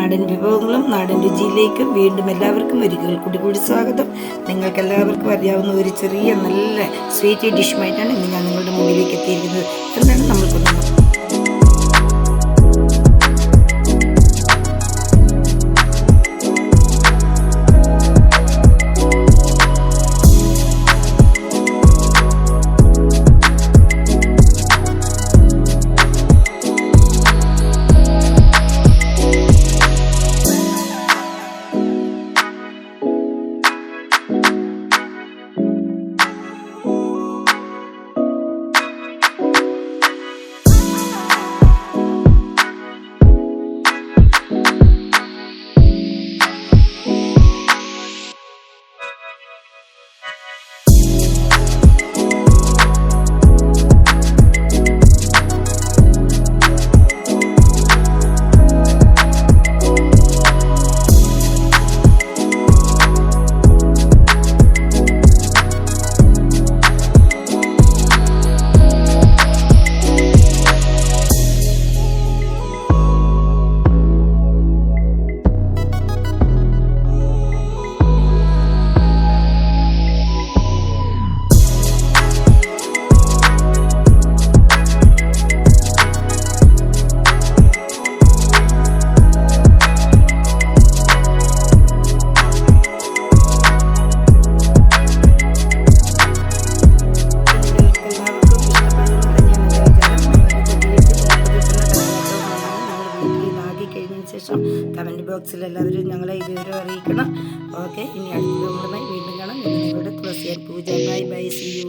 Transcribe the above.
നാടൻ വിഭവങ്ങളും നാടൻ രുചിയിലേക്കും വീണ്ടും എല്ലാവർക്കും ഒരിക്കൽ കൂടി സ്വാഗതം. നിങ്ങൾക്ക് എല്ലാവർക്കും അറിയാവുന്ന ഒരു ചെറിയ നല്ല സ്വീറ്റ് ഡിഷുമായിട്ടാണ് ഇന്ന് ഞാൻ നിങ്ങളുടെ മുമ്പിലേക്ക് എത്തിയിരിക്കുന്നത്. എന്താണ് നമ്മൾക്കൊന്നും ശേഷം കമൻറ്റ് ബോക്സിൽ എല്ലാവരും ഞങ്ങളെ ഈ വിവരം അറിയിക്കണം. ഓക്കെ, ഇനി അടുത്ത വീണ്ടും കാണാം. നിങ്ങളുടെ Tulasi Pooja. Bye bye, see U.